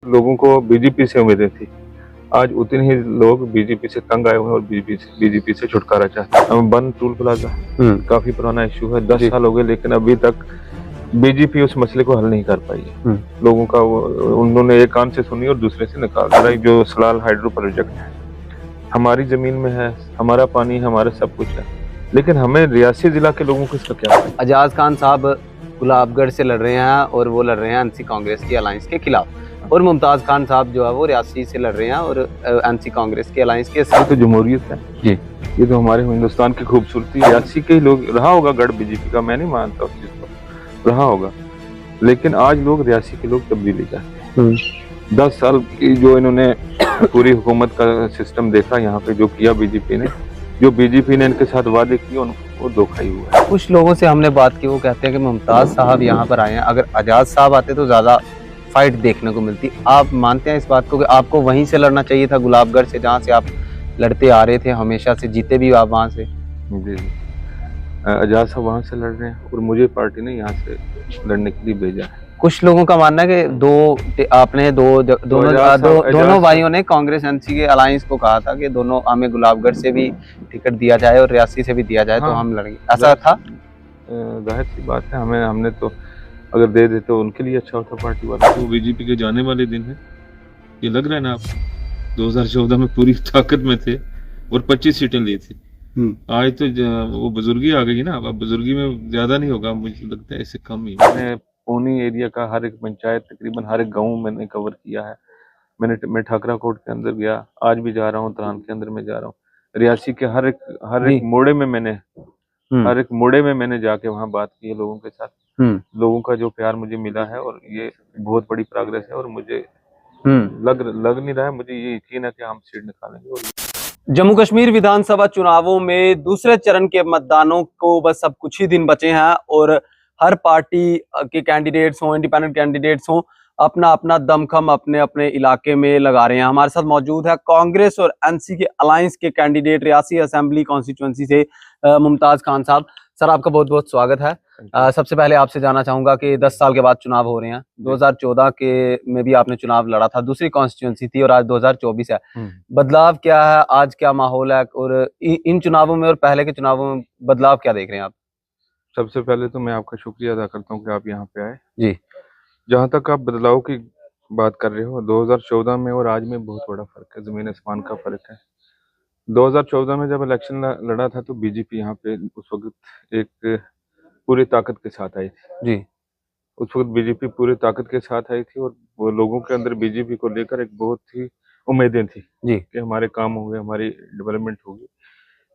लोगों को बीजेपी से उम्मीदें थी, आज उतने ही लोग बीजेपी से तंग आए हुए हैं और बीजेपी से छुटकारा चाहते हैं। बंद टूल प्लाजा काफी पुराना इशू है, 10 साल हो गए, लेकिन अभी तक बीजेपी उस मसले को हल नहीं कर पाई है। लोगों का उन्होंने एक कान से सुनी और दूसरे से निकाल दिया। जो सलाल हाइड्रो प्रोजेक्ट है, हमारी जमीन में है, हमारा पानी, हमारा सब कुछ है, लेकिन हमें रियासी जिला के लोगों को इसका क्या है? एजाज खान साहब गुलाबगढ़ से लड़ रहे हैं और वो लड़ रहे हैं एनसी कांग्रेस की अलायंस के खिलाफ, और मुमताज खान साहब जो है वो रियासी से लड़ रहे हैं और एनसी कांग्रेस के अलायंस के साथ। तो जमहूरियत है जी, ये तो हमारे हिंदुस्तान की खूबसूरती। रियासी के ही लोग रहा होगा गढ़ बीजेपी का, मैं नहीं मानता उस चीज को, रहा होगा, लेकिन आज लोग रियासी के लोग तब्दीली चाहते हैं। 10 साल की जो इन्होंने पूरी हुकूमत का सिस्टम देखा यहाँ पे, जो किया बीजेपी ने, जो बीजेपी ने इनके साथ वादे किए उनको धोखा ही हुआ है। कुछ लोगों से हमने बात की, वो कहते हैं कि मुमताज साहब यहाँ पर आए हैं, अगर एजाज साहब आते तो ज्यादा फाइट देखने को मिलती। आप मानते हैं इस बात को कि आपको वहीं से लड़ना चाहिए था, गुलाबगढ़ से, जहाँ से आप लड़ते आ रहे थे, हमेशा से जीते भी आप वहां से? जी, एजाज साहब वहां से लड़ रहे हैं और मुझे पार्टी ने यहाँ से लड़ने के लिए भेजा है। कुछ लोगों का मानना है कि दोनों भाइयों ने कांग्रेस एनसी के अलायंस को कहा था कि दोनों, हमें गुलाबगढ़ से भी टिकट दिया जाए और रियासी से भी दिया जाए, तो हम लड़ेंगे, ऐसा था। जाहिर सी बात है, हमने तो अगर दे देते तो उनके लिए अच्छा होता पार्टी वाला। तो बीजेपी के जाने वाले दिन है, ये लग रहा है ना आप 2014 में पूरी ताकत में थे और 25 सीटें ली थी। आज तो वो बुजुर्गी आ गई ना, अब बुजुर्गी में ज्यादा नहीं होगा, मुझे लगता है इससे कम ही। मैंने पौनी एरिया का हर एक पंचायत, तकरीबन हर एक गांव मैंने कवर किया है। मैं ठाकरा कोट के अंदर गया, आज भी जा रहा हूँ, तरान के अंदर में जा रहा हूँ। रियासी के हर एक मोड़े में मैंने जाके वहाँ बात की है लोगों के साथ। लोगों का जो प्यार मुझे मिला है, और ये बहुत बड़ी प्रोग्रेस है, और मुझे लग नहीं रहा है, मुझे ये यकीन है कि हम सीट निकालेंगे। और जम्मू कश्मीर विधानसभा चुनावों में दूसरे चरण के मतदानों को बस अब कुछ ही दिन बचे हैं, और हर पार्टी के कैंडिडेट्स हों, इंडिपेंडेंट कैंडिडेट्स हों, अपना अपना दमखम अपने अपने इलाके में लगा रहे हैं। हमारे साथ मौजूद है कांग्रेस और एनसी के अलायंस के कैंडिडेट रियासी असेंबली कॉन्स्टिट्यूएंसी से मुमताज खान साहब। सर, आपका बहुत बहुत स्वागत है। सबसे पहले आपसे जानना चाहूंगा कि 10 साल के बाद चुनाव हो रहे हैं। 2014 के में भी आपने चुनाव लड़ा था, दूसरी कॉन्स्टिट्यूएंसी थी, और आज 2024 है। बदलाव क्या है, आज क्या माहौल है, और इन चुनावों में और पहले के चुनावों में बदलाव क्या देख रहे हैं आप? सबसे पहले तो मैं आपका शुक्रिया अदा करता हूँ कि आप यहाँ पे आए जी। जहाँ तक आप बदलाव की बात कर रहे हो, 2014 में और आज में बहुत बड़ा फर्क है, जमीन आसमान का फर्क है। 2014 में जब इलेक्शन लड़ा था तो बीजेपी यहाँ पे उस वक्त एक पूरी ताकत के साथ आई थी जी। उस वक्त बीजेपी पूरी ताकत के साथ आई थी, और वो लोगों के अंदर बीजेपी को लेकर एक बहुत ही उम्मीदें थी जी कि हमारे काम होंगे, हमारी डेवलपमेंट होगी।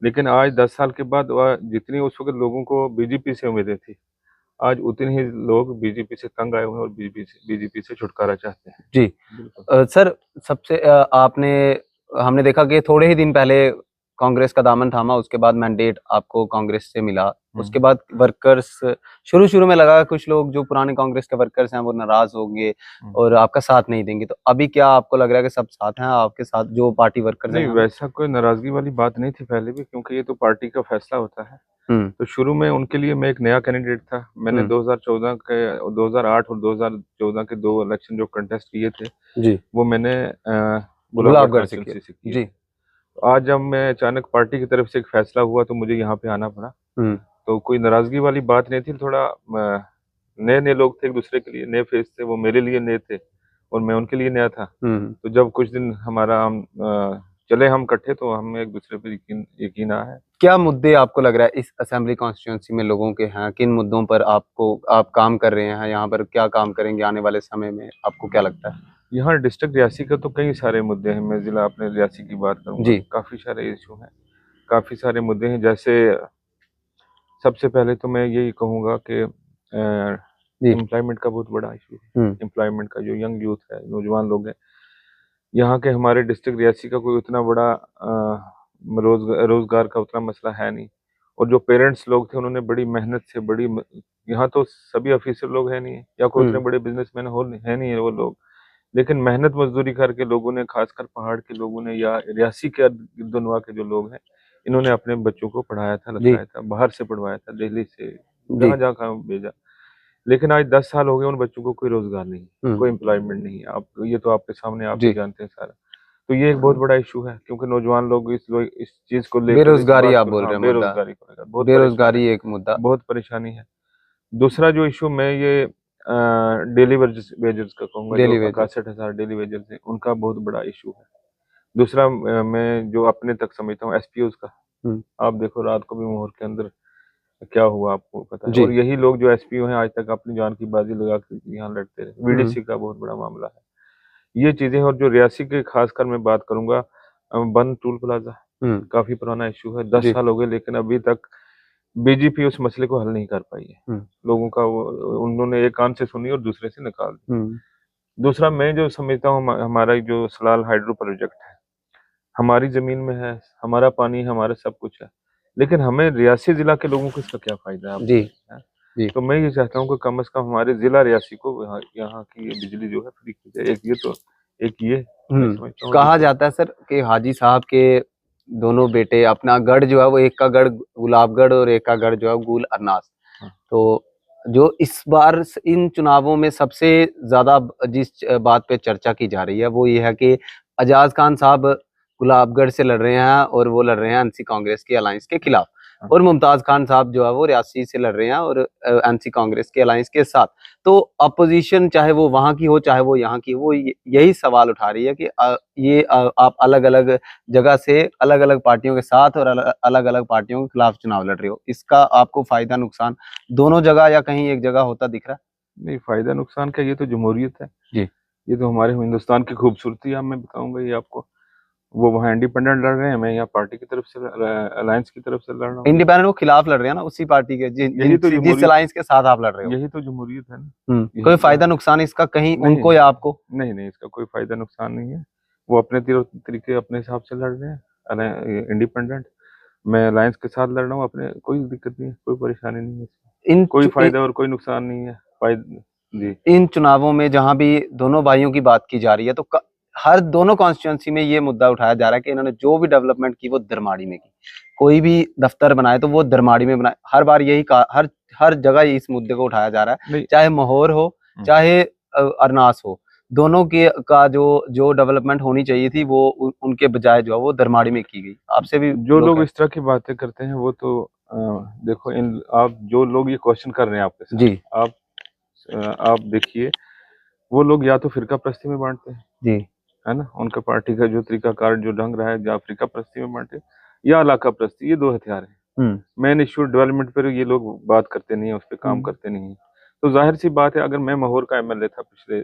लेकिन आज 10 साल के बाद जितनी उस वक्त लोगों को बीजेपी से उम्मीदें थी, आज उतने ही लोग बीजेपी से तंग आए हुए हैं और बीजेपी से छुटकारा चाहते हैं। जी। सर, सबसे हमने देखा कि थोड़े ही दिन पहले कांग्रेस का दामन थामा, उसके बाद मैंडेट आपको कांग्रेस से मिला। उसके बाद वर्कर्स, शुरू में लगा कुछ लोग जो पुराने कांग्रेस के वर्कर्स हैं वो नाराज होंगे और आपका साथ नहीं देंगे, तो अभी क्या आपको लग रहा है कि सब साथ हैं आपके साथ, जो पार्टी वर्कर्स हैं? नहीं, वैसा कोई नाराजगी वाली बात नहीं थी पहले भी, क्योंकि ये तो पार्टी का फैसला होता है। तो शुरू में उनके लिए मैं एक नया कैंडिडेट था। मैंने 2014 के 2008 और 2014 के 2 इलेक्शन जो कंटेस्ट किए थे जी, वो मैंने गुलाबगढ़ से किए जी। आज जब मैं अचानक पार्टी की तरफ से एक फैसला हुआ तो मुझे यहाँ पे आना पड़ा। तो कोई नाराजगी वाली बात नहीं थी। थोड़ा नए लोग थे, एक दूसरे के लिए नए फेस थे, वो मेरे लिए नए थे और मैं उनके लिए नया था। तो जब कुछ दिन हम चले हम इकट्ठे, तो हमें एक दूसरे पर यकीन आया है। क्या मुद्दे आपको लग रहा है इस असेंबली कॉन्स्टिट्यूएंसी में लोगों के हैं, किन मुद्दों पर आप काम कर रहे हैं, यहाँ पर क्या काम करेंगे आने वाले समय में, आपको क्या लगता है? यहाँ डिस्ट्रिक्ट रियासी का तो कई सारे मुद्दे हैं। मैं जिला अपने रियासी की बात करूँगा जी, काफ़ी सारे इशू हैं, काफ़ी सारे मुद्दे हैं। जैसे सबसे पहले तो मैं यही कहूँगा कि एम्प्लॉयमेंट का बहुत बड़ा इशू है। एम्प्लॉयमेंट का, जो यंग यूथ है, नौजवान लोग हैं यहाँ के, हमारे डिस्ट्रिक्ट रियासी का कोई उतना बड़ा रोजगार का उतना मसला है नहीं। और जो पेरेंट्स लोग थे उन्होंने बड़ी मेहनत से, यहाँ तो सभी ऑफिसर लोग हैं नहीं, या कोई उतने बड़े बिजनेसमैन है नहीं है वो लोग, लेकिन मेहनत मजदूरी करके लोगों ने, खासकर पहाड़ के लोगों ने या रियासी के गिरदुनवा के जो लोग हैं, इन्होंने अपने बच्चों को पढ़ाया था, लिखाया था, बाहर से पढ़वाया था, दिल्ली से जहाँ जहाँ भेजा। लेकिन आज 10 साल हो गए उन बच्चों को कोई रोजगार नहीं है, कोई एम्प्लॉयमेंट नहीं है। आप ये तो आपके सामने, आप भी जानते हैं सारा। तो ये एक बहुत बड़ा इशू है, क्योंकि नौजवान लोग इस चीज को लेकर, बेरोजगारी आप बोल रहे हैं, बेरोजगारी को लेकर बहुत बेरोजगारी एक मुद्दा, बहुत परेशानी है। दूसरा जो इशू मैं ये डेली वेजेस का कहूंगा, जो 61,000 डेली वेजेस है, उनका बहुत बड़ा इशू है। दूसरा मैं जो अपने तक समझता हूँ एसपीओज का, आप देखो रात को भी मोहर के अंदर क्या हुआ आपको पता है। और यही लोग जो एसपीओ हैं आज तक अपनी जान की बाजी लगा के यहाँ लड़ते रहे। वीडीसी का बहुत बड़ा मामला है ये चीजें। और जो रियासी के खासकर मैं बात करूंगा, बंद टूल प्लाजा काफी पुराना इशू है, 10 साल हो गए, लेकिन अभी तक बीजेपी उस मसले को हल नहीं कर पाई है। लोगों का उन्होंने एक कान से सुनी और दूसरे से निकाल दी। दूसरा मैं जो समझता हूँ, हमारा जो सलाल हाइड्रो प्रोजेक्ट है, हमारी जमीन में है, हमारा पानी है, हमारा सब कुछ है, लेकिन हमें रियासी जिला के लोगों को इसका क्या फायदा है? जी। तो मैं ये चाहता हूँ कि कम से कम हमारे जिला रियासी को यहाँ की बिजली जो है फ्री की जाए। एक ये कहा जाता है सर कि हाजी साहब के दोनों बेटे, अपना गढ़ जो है वो एक का गढ़ गुलाबगढ़ और एक का गढ़ जो है गुल अरनास। तो जो इस बार इन चुनावों में सबसे ज्यादा जिस बात पे चर्चा की जा रही है वो ये है कि अजाज खान साहब गुलाबगढ़ से लड़ रहे हैं और वो लड़ रहे हैं एनसी कांग्रेस की अलायंस के खिलाफ, और मुमताज खान साहब जो है वो रियासी से लड़ रहे हैं और एनसी कांग्रेस के अलायंस के साथ। तो अपोजिशन चाहे वो वहां की हो चाहे वो यहाँ की, वो यही सवाल उठा रही है कि ये आप अलग अलग जगह से अलग अलग पार्टियों के साथ और अलग अलग पार्टियों के खिलाफ चुनाव लड़ रहे हो, इसका आपको फायदा नुकसान दोनों जगह या कहीं एक जगह होता दिख रहा है? नहीं, फायदा नुकसान क्या, ये तो जमहूरियत है जी, ये तो हमारे हिंदुस्तान की खूबसूरती है। मैं बताऊंगा ये आपको, वो वहाँ इंडिपेंडेंट लड़ रहे हैं, मैं यहाँ पार्टी की तरफ से, अलायंस की तरफ से लड़ रहा हूँ। इंडिपेंडेंट वो खिलाफ लड़ रहे हैं ना उसी पार्टी के जिस अलायंस के साथ आप लड़ रहे हो। यही तो जमहूरियत है ना। कोई फायदा नुकसान इसका कहीं उनको या आपको? नहीं, इसका कोई फायदा नुकसान नहीं है। वो अपने तरीके अपने हिसाब से लड़ रहे हैं इंडिपेंडेंट, मैं अलायंस के साथ लड़ रहा हूँ अपने, कोई दिक्कत नहीं है, कोई परेशानी नहीं है, कोई फायदा और कोई नुकसान नहीं है। जी, इन चुनावों में जहां भी दोनों भाइयों की बात की जा रही है तो हर दोनों कॉन्स्टिट्यूंसी में ये मुद्दा उठाया जा रहा है कि इन्होंने जो भी डेवलपमेंट की वो दरमाड़ी में की, कोई भी दफ्तर बनाए तो वो दरमाड़ी में बनाए। हर बार यही हर जगह इस मुद्दे को उठाया जा रहा है, चाहे मोहर हो चाहे अरनास हो, दोनों के का जो डेवलपमेंट होनी चाहिए थी वो उनके बजाय जो है वो दरमाड़ी में की गई। आपसे भी जो लोग इस तरह की बातें करते हैं वो तो देखो, आप जो लोग ये क्वेश्चन कर रहे हैं आपके साथ जी, आप देखिए, वो लोग या तो फिरका परस्ती में बांटते हैं जी, है ना, उनका पार्टी का जो तरीकाकार जो ढंग रहा है, या फिरका परस्ती में बांटे या इलाका परस्ती, ये दो हथियार हैं। मेन इश्यू डेवलपमेंट पर ये लोग बात करते नहीं है, उस पर काम करते नहीं है। तो जाहिर सी बात है, अगर मैं महोर का एमएलए था पिछले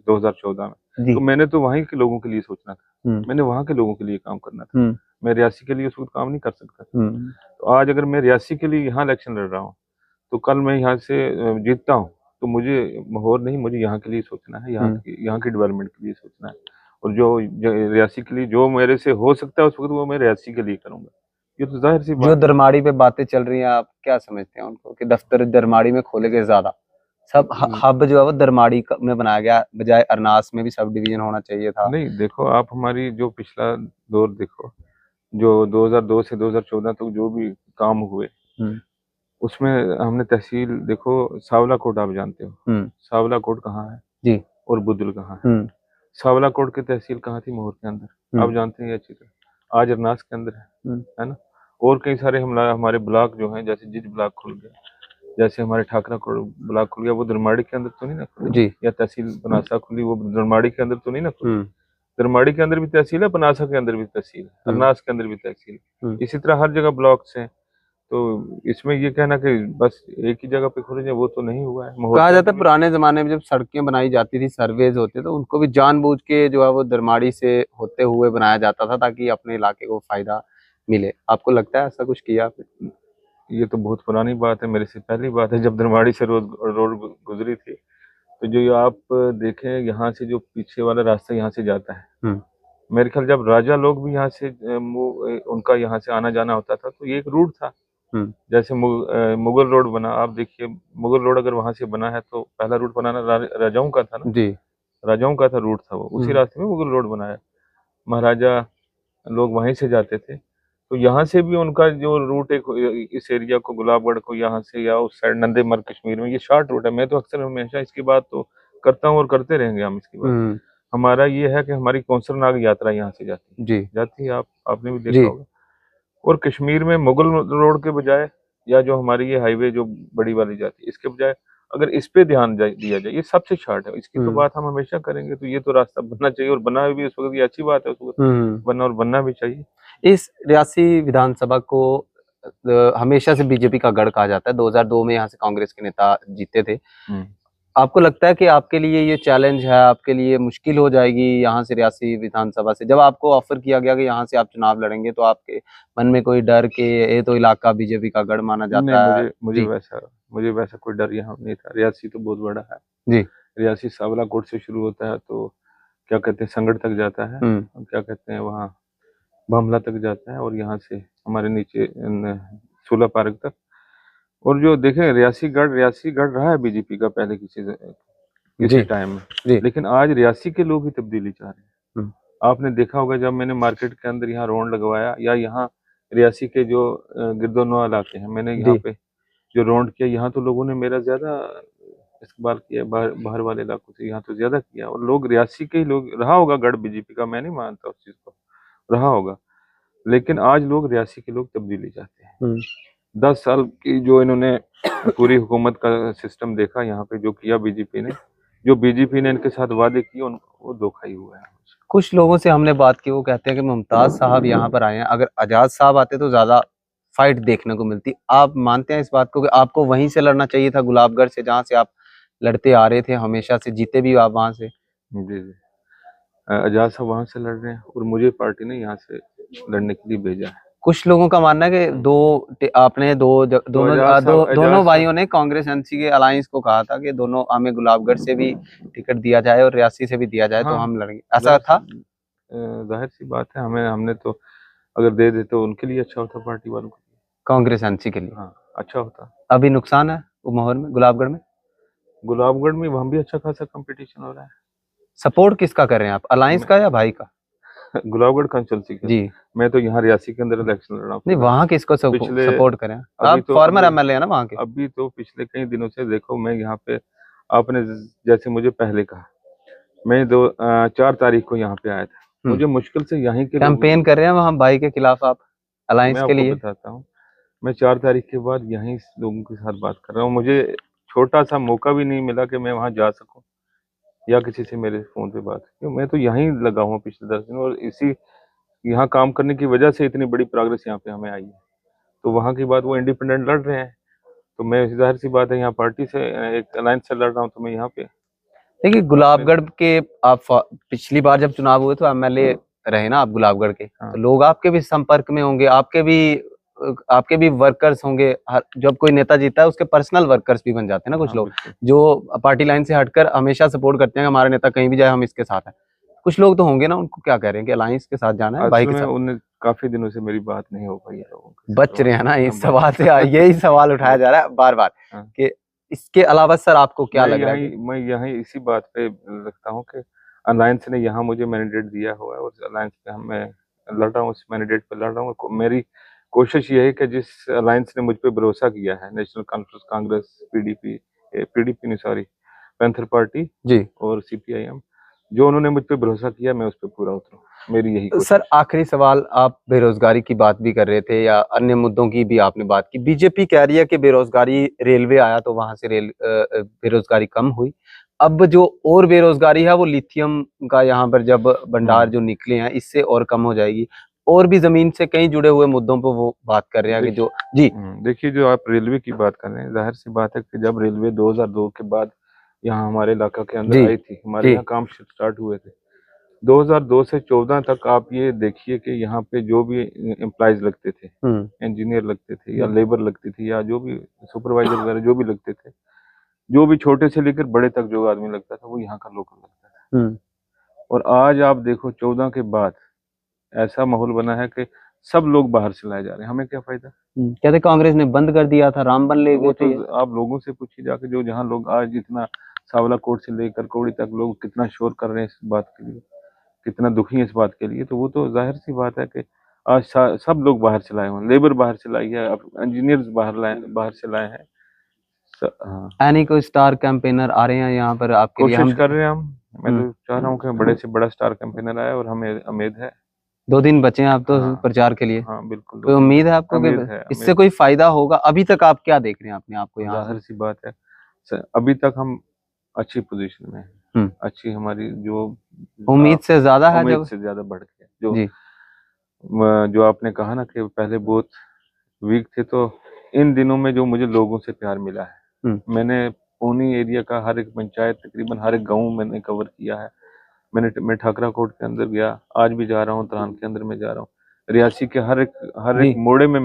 2014 में, तो मैंने तो वहीं के लोगों के लिए सोचना था, मैंने वहां के लोगों के लिए काम करना था। मैं रियासी के लिए उस वक्त काम नहीं कर सकता था। तो आज अगर मैं रियासी के लिए यहाँ इलेक्शन लड़ रहा हूँ, तो कल मैं यहाँ से जीतता हूँ, तो मुझे महोर नहीं, मुझे यहाँ के लिए सोचना है, यहाँ की डेवलपमेंट के लिए सोचना है। और जो रियासी के लिए जो मेरे से हो सकता है उस वक्त, वो मैं रियासी के लिए करूंगा। ये तो जाहिर सी बात। जो दरमाड़ी पे बातें चल रही हैं, आप क्या समझते हैं उनको कि दफ्तर दरमाड़ी में खोले गए ज्यादा, सब हब जो है वो दरमाड़ी में बनाया गया, बजाय अरनास में भी सब डिवीजन होना चाहिए था? नहीं, देखो आप हमारी जो पिछला दौर देखो, जो 2002 से 2014 तक जो भी काम हुए, उसमें हमने तहसील देखो, सावला कोट आप जानते हो, सावला कोट कहाँ है जी, और बुदुल कहाँ है। सावला कोट की तहसील कहाँ थी? मोहर के अंदर, आप जानते हैं अच्छी तरह। आज अरनास के अंदर है ना। और कई सारे हमारे ब्लॉक जो हैं, जैसे जिज ब्लॉक खुल गया, जैसे हमारे ठाकरा ब्लॉक खुल गया, वो दरमाड़ी के अंदर तो नहीं ना खुली जी, या तहसील बनासा खुली, वो दरमाड़ी के अंदर तो नहीं ना खुली। दरमाड़ी के अंदर भी तहसील है, बनासा के अंदर भी तहसील है, अरनास के अंदर भी तहसील, इसी तरह हर जगह ब्लॉक्स हैं। तो इसमें ये कहना कि बस एक ही जगह पे खोले जाए, वो तो नहीं हुआ है। कहा जाता है पुराने जमाने में जब सड़कें बनाई जाती थी, सर्वेज होते, तो उनको भी जानबूझ के जो है वो दरमाड़ी से होते हुए बनाया जाता था ताकि अपने इलाके को फायदा मिले। आपको लगता है ऐसा कुछ किया आपने? ये तो बहुत पुरानी बात है, मेरे से पहली बात है जब दरमाड़ी से रोड गुजरी थी। तो जो आप देखें, यहाँ से जो पीछे वाला रास्ता यहाँ से जाता है, मेरे ख्याल जब राजा लोग भी यहाँ से उनका यहाँ से आना जाना होता था, तो ये एक रूट था। जैसे मुगल रोड बना, आप देखिए मुगल रोड अगर वहां से बना है तो पहला रूट बनाना राजाओं का था ना जी, राजाओं का था रूट था वो, उसी रास्ते में मुगल रोड बनाया, महाराजा लोग वहीं से जाते थे। तो यहाँ से भी उनका जो रूट है इस एरिया को, गुलाबगढ़ को यहाँ से या उस साइड नंदेमर्ग कश्मीर में, ये शॉर्ट रूट है। मैं तो अक्सर हमेशा इसकी बात तो करता हूँ और करते रहेंगे हम इसकी बात। हमारा ये है कि हमारी कौंसरनाग यात्रा यहाँ से जाती है, आपने भी देखा होगा। और कश्मीर में मुगल रोड के बजाय या जो हमारी ये हाईवे जो बड़ी वाली जाती है, इसके बजाय अगर इस पे ध्यान दिया जाए, ये सबसे शॉर्ट है, इसकी तो बात हम हमेशा करेंगे। तो ये तो रास्ता बनना चाहिए और बना भी इस वक्त, ये अच्छी बात है, उस वक्त बनना और बनना भी चाहिए। इस रियासी विधानसभा को हमेशा से बीजेपी का गढ़ कहा जाता है। 2002 में यहाँ से कांग्रेस के नेता जीते थे। आपको लगता है कि आपके लिए ये चैलेंज है, आपके लिए मुश्किल हो जाएगी यहाँ से रियासी विधानसभा से? जब आपको ऑफर किया गया कि यहाँ से आप चुनाव लड़ेंगे, तो आपके मन में कोई डर के ये तो इलाका बीजेपी का गढ़ माना जाता है? मुझे वैसा कोई डर यहाँ नहीं था। रियासी तो बहुत बड़ा है जी। रियासी सावलाकोट से शुरू होता है तो क्या कहते हैं संगड़ तक जाता है, क्या कहते हैं वहाँ भामला तक जाता है, और यहाँ से हमारे नीचे सूला पार्क तक। और जो देखें रियासी गढ़ रहा है बीजेपी का पहले किसी टाइम में, लेकिन आज रियासी के लोग ही तब्दीली चाह रहे हैं। आपने देखा होगा जब मैंने मार्केट के अंदर यहाँ रोड लगवाया, या यहाँ रियासी के जो गिरदोनवा इलाके हैं, मैंने यहाँ पे जो रोड किया, यहाँ तो लोगों ने मेरा ज्यादा इस्तेमाल किया, बाहर वाले इलाकों से यहाँ तो ज्यादा किया। और लोग रियासी के ही लोग, रहा होगा गढ़ बीजेपी का, मैं नहीं मानता उस चीज को, रहा होगा, लेकिन आज लोग रियासी के लोग तब्दीली चाहते हैं। 10 साल की जो इन्होंने पूरी हुकूमत का सिस्टम देखा यहाँ पे, जो किया बीजेपी ने इनके साथ वादे किए, वो धोखा ही हुआ है। कुछ लोगों से हमने बात की, वो कहते हैं कि मुमताज साहब यहाँ पर आए हैं, अगर आजाद साहब आते तो ज्यादा फाइट देखने को मिलती। आप मानते हैं इस बात को कि आपको वहीं से लड़ना चाहिए था, गुलाबगढ़ से, जहाँ से आप लड़ते आ रहे थे, हमेशा से जीते भी आप वहां से? जी, आजाद साहब वहां से लड़ रहे हैं और मुझे पार्टी ने यहाँ से लड़ने के लिए भेजा है। कुछ लोगों का मानना है कि दोनों भाइयों ने कांग्रेस एनसी के अलायंस को कहा था कि दोनों, हमें गुलाबगढ़ से भी टिकट दिया जाए और रियासी से भी दिया जाए, तो हम लड़ेंगे, ऐसा था। जाहिर सी बात है, हमने तो अगर दे देते तो उनके लिए अच्छा होता, पार्टी वालों के लिए, कांग्रेस एनसी के लिए। हाँ, अच्छा होता। अभी नुकसान है उमोहर में, गुलाबगढ़ में वहां भी अच्छा खासा कंपटीशन हो रहा है। सपोर्ट किसका कर रहे हैं आप, अलायंस का या भाई का? गुलाबगढ़ कंसल्टेंसी का जी। मैं तो यहाँ रियासी के अंदर इलेक्शन लड़ रहा हूँ। नहीं, वहाँ किसको सपोर्ट करें आप? फॉर्मर एमएलए है ना वहाँ के। अभी तो पिछले कई दिनों से देखो, मैं यहाँ पे, आपने जैसे मुझे पहले कहा, मैं 4 तारीख को यहाँ पे आया था, मुझे मुश्किल से यहीं के कैंपेन कर रहे हैं वहाँ भाई के खिलाफ आप, अलायंस के लिए? बताता हूँ, मैं 4 तारीख के बाद यहीं लोगों के साथ बात कर रहा हूँ। मुझे छोटा सा मौका भी नहीं मिला कि मैं वहाँ जा सकूँ या किसी से मेरे फोन पे बात, क्यों मैं तो यहीं लगा हूँ पिछले 10 दिन, और इसी यहाँ काम करने की वजह से इतनी बड़ी प्रोग्रेस यहाँ पे हमें आई है। तो वहाँ की बात, वो इंडिपेंडेंट लड़ रहे हैं, तो मैं जाहिर सी बात है यहाँ पार्टी से, एक अलायंस से लड़ रहा हूँ, तो मैं यहाँ पे। देखिए गुलाबगढ़ के आप पिछली बार जब चुनाव हुए तो एमएलए रहे ना आप गुलाबगढ़ के, तो लोग आपके भी संपर्क में होंगे, आपके भी वर्कर्स होंगे। जब कोई नेता जीता है उसके पर्सनल वर्कर्स भी बन जाते हैं ना कुछ लोग, जो पार्टी लाइन से हटकर हमेशा सपोर्ट करते हैं कि हमारा नेता कहीं भी जाए हम इसके साथ हैं। कुछ लोग तो होंगे ना, उनको क्या कह रहे हैं कि अलायंस के साथ जाना है भाई के साथ? उन्हें काफी दिनों से मेरी बात नहीं हो पाई है लोगों के, बच रहे हैं ना इस सवाल से, यही सवाल उठाया जा रहा है बार बार कि इसके अलावा सर आपको क्या लग रहा है? मैं यही इसी बात पे लगता हूँ कि अलायंस ने यहाँ मुझे मैंडेट दिया हुआ है, और अलायंस पे मैं लड़ रहा हूँ, उस मैंडेट पे लड़ रहा हूँ। मेरी कोशिश ये है कि जिस अलायंस ने मुझ पे भरोसा किया है, नेशनल कॉन्फ्रेंस कांग्रेस, पीडीपी नहीं सॉरी पैंथर पार्टी जी, और सीपीआईएम, जो उन्होंने मुझ पे भरोसा किया, मैं उस पर पूरा उतरूं, मेरी यही कोशिश। सर आखिरी सवाल, आप बेरोजगारी की बात भी कर रहे थे या अन्य मुद्दों की भी आपने बात की। बीजेपी कह रही है कि बेरोजगारी, रेलवे आया तो वहां से बेरोजगारी कम हुई, अब जो और बेरोजगारी है वो लिथियम का यहाँ पर जब भंडार जो निकले हैं इससे और कम हो जाएगी। और भी जमीन से कई जुड़े हुए मुद्दों पर वो बात कर रहे हैं कि जो जी देखिए, जो आप रेलवे की बात कर रहे हैं, जाहिर सी बात है कि जब रेलवे 2002 के बाद यहाँ हमारे इलाका के अंदर आई थी, हमारे यहाँ काम स्टार्ट हुए थे, 2002 से 14 तक आप ये देखिए कि यहाँ पे जो भी एम्प्लॉयज लगते थे, इंजीनियर लगते थे या लेबर लगती थी या जो भी सुपरवाइजर वगैरह जो भी लगते थे, जो भी छोटे से लेकर बड़े तक जो आदमी लगता था, वो यहाँ का लोकल लगता था। और आज आप देखो 14 के बाद ऐसा माहौल बना है कि सब लोग बाहर से लाए जा रहे हैं, हमें क्या फायदा? कहते कांग्रेस ने बंद कर दिया था, रामबन ले गए थे। तो आप लोगों से पूछिए जाके, जो जहाँ लोग आज इतना सावलाकोट से लेकर कौड़ी तक लोग कितना शोर कर रहे हैं इस बात के लिए, कितना दुखी है इस बात के लिए, तो वो तो जाहिर सी बात है कि आज सब लोग बाहर से लाए हुए हैं, लेबर बाहर से लाई है, इंजीनियर्स बाहर से लाए हैं। हाँ, यानी कोई स्टार कैंपेनर आ रहे हैं यहाँ पर आपके लिए? कोशिश कर रहे हैं हम। मैं तो चाह रहा हूँ कि बड़े से बड़ा स्टार कैंपेनर आए और हमें उम्मीद है। 2 दिन बचे हैं आप तो हाँ, प्रचार के लिए। हाँ बिल्कुल। कोई उम्मीद है आपको उम्मीद कि है, इससे कोई फायदा होगा? अभी तक आप क्या देख रहे हैं अपने आप को यहाँ? जाहिर सी बात है, अभी तक हम अच्छी पोजीशन में हैं। अच्छी हमारी जो उम्मीद से ज्यादा है, उम्मीद से ज्यादा बढ़ के जो आपने कहा ना कि पहले बहुत वीक थे, तो इन दिनों में जो मुझे लोगों से प्यार मिला है, मैंने पौनी एरिया का हर एक पंचायत, तकरीबन हर एक गांव मैंने कवर किया है। मैं ठाकरा कोट के अंदर गया, आज भी जा रहा हूँ, तरान के अंदर में जा रहा हूँ, रियासी के हर एक मोड़े में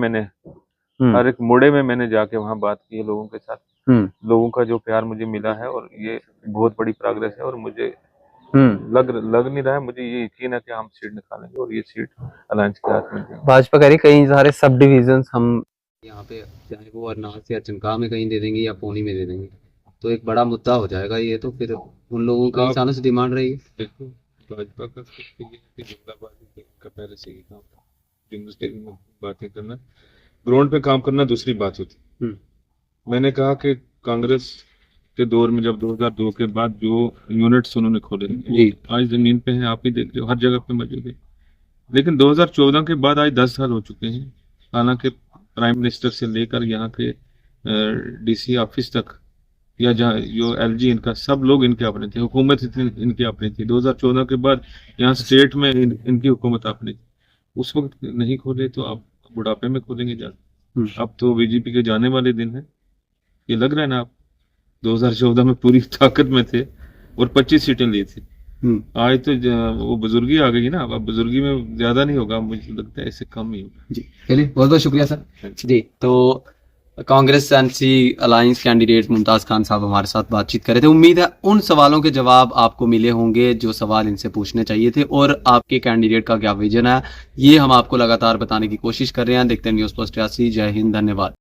मैंने जाके वहाँ बात की है लोगों के साथ। लोगों का जो प्यार मुझे मिला है, और ये बहुत बड़ी प्रोग्रेस है, और मुझे लग नहीं रहा है, मुझे ये यकीन है कि हम सीट निकालेंगे और ये सीट अलायंस के हाथ में देंगे। भाजपा कह रही कई सारे सब डिविजन हम यहाँ पे, चाहे वो अरनास या चनका में कहीं दे देंगे या पौनी में दे देंगे, तो एक बड़ा मुद्दा हो जाएगा ये। तो फिर उन लोगों का सालों से डिमांड रही है। देखो, भाजपा का जुमलाबाजी का पहले से ही काम था, बातें करना, ग्राउंड पे काम करना दूसरी बात होती। मैंने कहा कि कांग्रेस के दौर में जब 2002 के बाद जो यूनिट्स उन्होंने खोले, आज जमीन पे हैं, आप ही देख रहे हो, हर जगह पे मौजूद है। लेकिन 2014 के बाद आज 10 साल हो चुके हैं। हालांकि प्राइम मिनिस्टर से लेकर यहाँ के डीसी ऑफिस तक, या जहाँ जो एलजी इनका, सब लोग इनके अपने थे, हुकूमत इनके अपनी थी। 2014 के बाद यहाँ स्टेट में इनकी हुकूमत अपनी थी। उस वक्त नहीं खोले तो आप बुढ़ापे में खोलेंगे जाके। अब तो बीजेपी के जाने वाले दिन है, ये लग रहा है ना। आप 2014 में पूरी ताकत में थे और 25 सीटें ली थी। आज तो वो बुजुर्गी आ गई ना, अब बुजुर्गी में ज्यादा नहीं होगा, मुझे लगता है इससे कम ही होगा। जी चलिए, बहुत बहुत शुक्रिया सर। जी, तो Congress NC alliance candidate Mumtaz Khan साहब हमारे साथ बातचीत कर रहे थे। उम्मीद है उन सवालों के जवाब आपको मिले होंगे जो सवाल इनसे पूछने चाहिए थे, और आपके कैंडिडेट का क्या विजन है ये हम आपको लगातार बताने की कोशिश कर रहे हैं। देखते हैं न्यूज़ पोस्ट 83। जय हिंद, धन्यवाद।